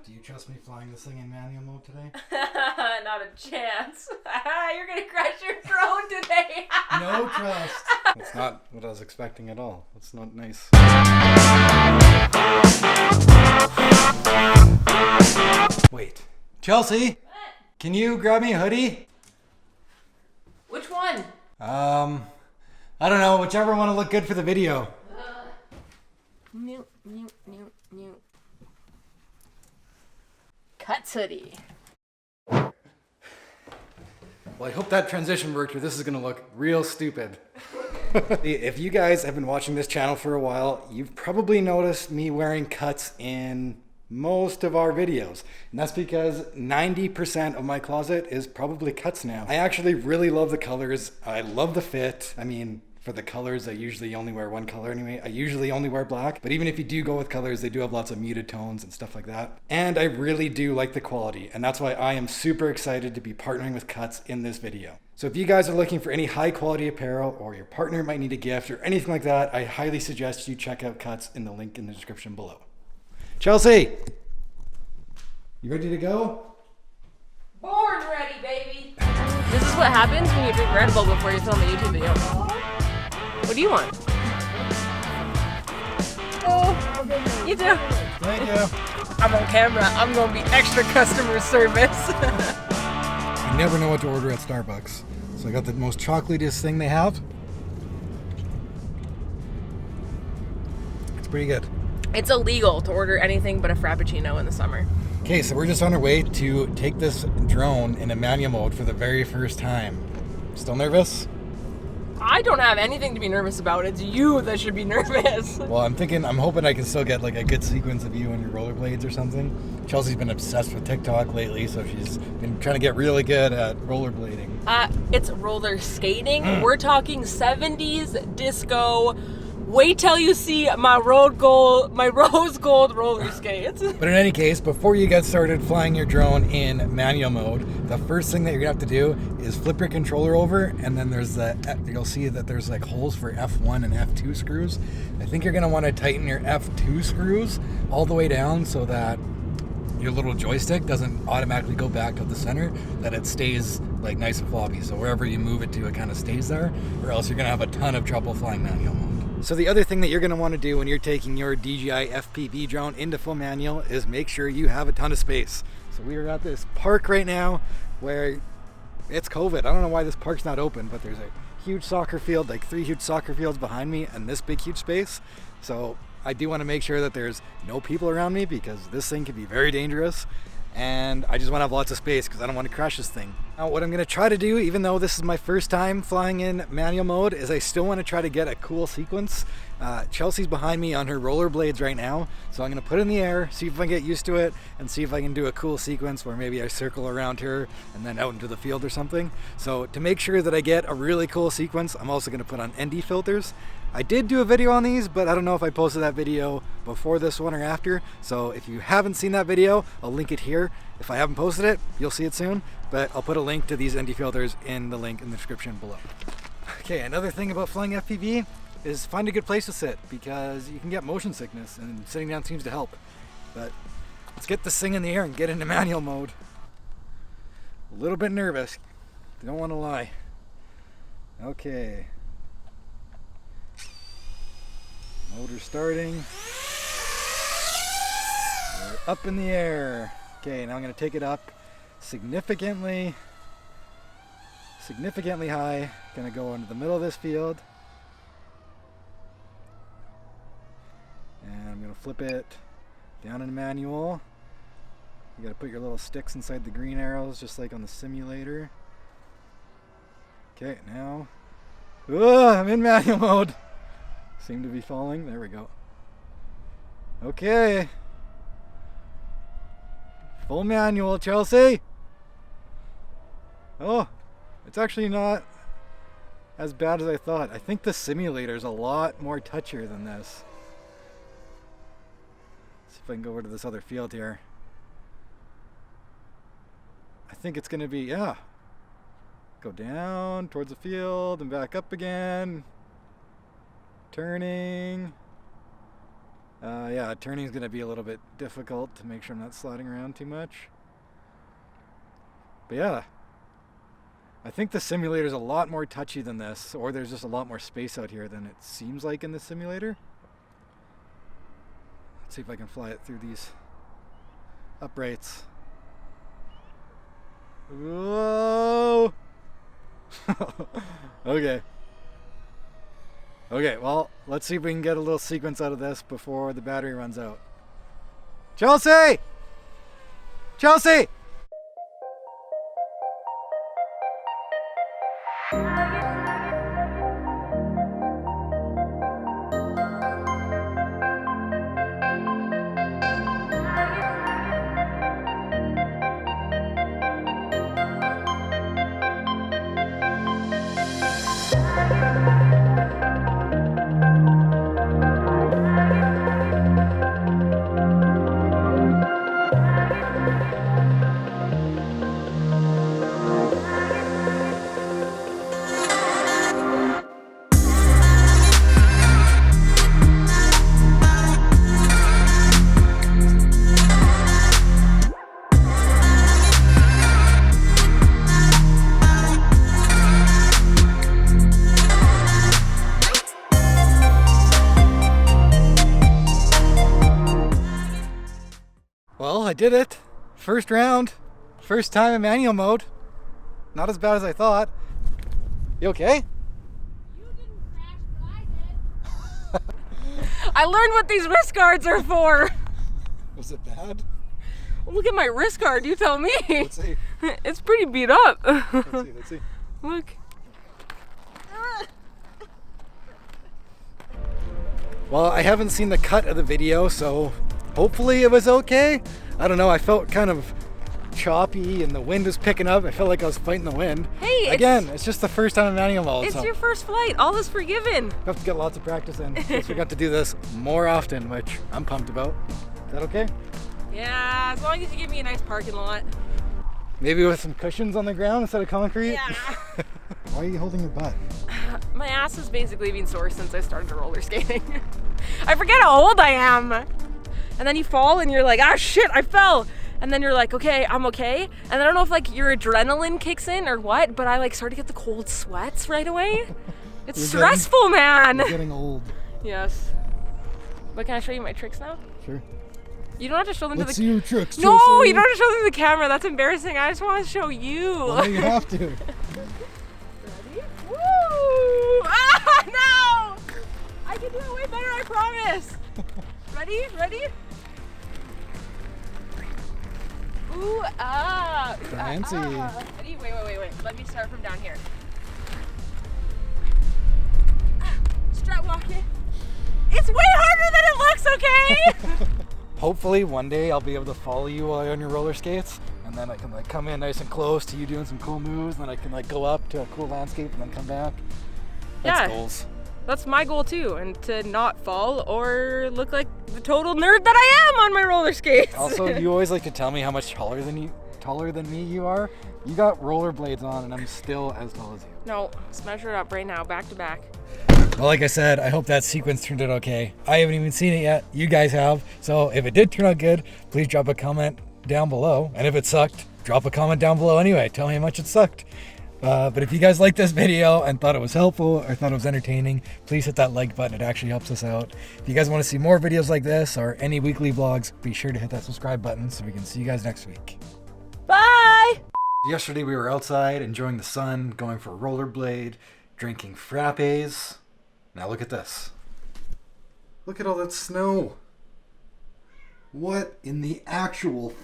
Do you trust me flying this thing in manual mode today? Not a chance. You're gonna crash your drone today. No trust. That's not what I was expecting at all. That's not nice. Wait. Chelsea? What? Can you grab me a hoodie? Which one? I don't know. Whichever one will look good for the video. New. Cuts hoodie. Well, I hope that transition worked, or this is going to look real stupid. If you guys have been watching this channel for a while, you've probably noticed me wearing cuts in most of our videos. And that's because 90% of my closet is probably cuts now. I actually really love the colors. I love the fit. I mean, for the colors, I usually only wear one color anyway. I usually only wear black, but even if you do go with colors, they do have lots of muted tones and stuff like that. And I really do like the quality, and that's why I am super excited to be partnering with Cuts in this video. So if you guys are looking for any high quality apparel, or your partner might need a gift or anything like that, I highly suggest you check out Cuts in the link in the description below. Chelsea, you ready to go? Born ready, baby. This is what happens when you drink Red Bull before you film a YouTube video. What do you want? Oh, you do. Thank you. I'm on camera. I'm gonna be extra customer service. I never know what to order at Starbucks. So I got the most chocolatiest thing they have. It's pretty good. It's illegal to order anything but a Frappuccino in the summer. Okay, so we're just on our way to take this drone in a manual mode for the very first time. Still nervous? I don't have anything to be nervous about. It's you that should be nervous. Well, I'm hoping I can still get like a good sequence of you on your rollerblades or something. Chelsea's been obsessed with TikTok lately, so she's been trying to get really good at rollerblading. It's roller skating. We're talking 70s disco. Wait till you see my rose gold roller skates. But in any case, before you get started flying your drone in manual mode, the first thing that you're gonna have to do is flip your controller over, and then you'll see that there's like holes for F1 and F2 screws. I think you're gonna want to tighten your F2 screws all the way down so that your little joystick doesn't automatically go back to the center, that it stays like nice and floppy. So wherever you move it to, it kind of stays there, or else you're gonna have a ton of trouble flying manual mode. So the other thing that you're going to want to do when you're taking your DJI FPV drone into full manual is make sure you have a ton of space. So we are at this park right now where it's COVID. I don't know why this park's not open, but there's a huge soccer field, like 3 huge soccer fields behind me, and this big huge space. So I do want to make sure that there's no people around me because this thing can be very dangerous. And I just want to have lots of space because I don't want to crash this thing. Now what I'm going to try to do, even though this is my first time flying in manual mode, is I still want to try to get a cool sequence. Chelsea's behind me on her rollerblades right now, so I'm going to put it in the air, see if I get used to it, and see if I can do a cool sequence where maybe I circle around her and then out into the field or something. So to make sure that I get a really cool sequence, I'm also going to put on ND filters. I did do a video on these, but I don't know if I posted that video before this one or after. So if you haven't seen that video, I'll link it here. If I haven't posted it, you'll see it soon, but I'll put a link to these ND filters in the link in the description below. Okay, another thing about flying FPV is find a good place to sit because you can get motion sickness and sitting down seems to help. But let's get this thing in the air and get into manual mode. A little bit nervous, don't want to lie. Okay. Motor starting. We're up in the air. Okay, now I'm going to take it up significantly high. Going to go into the middle of this field. And I'm going to flip it down in manual. You got to put your little sticks inside the green arrows just like on the simulator. Okay, now. I'm in manual mode. Seem to be falling. There we go. Okay. Full manual, Chelsea. Oh, it's actually not as bad as I thought. I think the simulator's a lot more touchier than this. Let's see if I can go over to this other field here. I think it's going to be, yeah. Go down towards the field and back up again. Turning. Yeah, turning is going to be a little bit difficult to make sure I'm not sliding around too much. But yeah, I think the simulator is a lot more touchy than this, or there's just a lot more space out here than it seems like in the simulator. Let's see if I can fly it through these uprights. Whoa! Okay. Okay, well, let's see if we can get a little sequence out of this before the battery runs out. Chelsea! Chelsea! Well, I did it. First round. First time in manual mode. Not as bad as I thought. You okay? You didn't crash, but I did. I learned what these wrist guards are for. Was it bad? Look at my wrist guard, you tell me. Let's see. It's pretty beat up. Let's see. Look. Well, I haven't seen the cut of the video, so hopefully it was okay. I don't know, I felt kind of choppy and the wind was picking up. I felt like I was fighting the wind. Hey, again, it's just the first time in manual mode. It's so your first flight. All is forgiven. I have to get lots of practice in. Plus we got to do this more often, which I'm pumped about. Is that okay? Yeah, as long as you give me a nice parking lot. Maybe with some cushions on the ground instead of concrete? Yeah. Why are you holding your butt? My ass has basically been sore since I started roller skating. I forget how old I am. And then you fall and you're like, ah shit, I fell. And then you're like, okay, I'm okay. And I don't know if like your adrenaline kicks in or what, but I like start to get the cold sweats right away. It's stressful, man. You're getting old. Yes. But can I show you my tricks now? Sure. You don't have to show them Let's to the see your tricks, No, Chelsea. you don't have to show them to the camera. That's embarrassing. I just want to show you. Well, no, you have to. Ready? Woo! Ah, no! I can do it way better, I promise. Ready? Ready? Ooh, ah. Fancy. Ready? Wait. Let me start from down here. Strut walking. It's way harder than it looks, okay? Hopefully one day I'll be able to follow you while you're on your roller skates, and then I can like come in nice and close to you doing some cool moves, and then I can like go up to a cool landscape and then come back. That's Yeah. goals. That's my goal too, and to not fall or look like the total nerd that I am on my roller skates. Also, you always like to tell me how much taller than me you are. You got rollerblades on and I'm still as tall as you. No, let's measure it up right now, back to back. Well, like I said, I hope that sequence turned out okay. I haven't even seen it yet. You guys have. So if it did turn out good, please drop a comment down below. And if it sucked, drop a comment down below anyway. Tell me how much it sucked. But if you guys liked this video and thought it was helpful or thought it was entertaining, please hit that like button. It actually helps us out. If you guys want to see more videos like this or any weekly vlogs, be sure to hit that subscribe button so we can see you guys next week. Bye! Yesterday we were outside enjoying the sun, going for a rollerblade, drinking frappes. Now look at this. Look at all that snow. What in the actual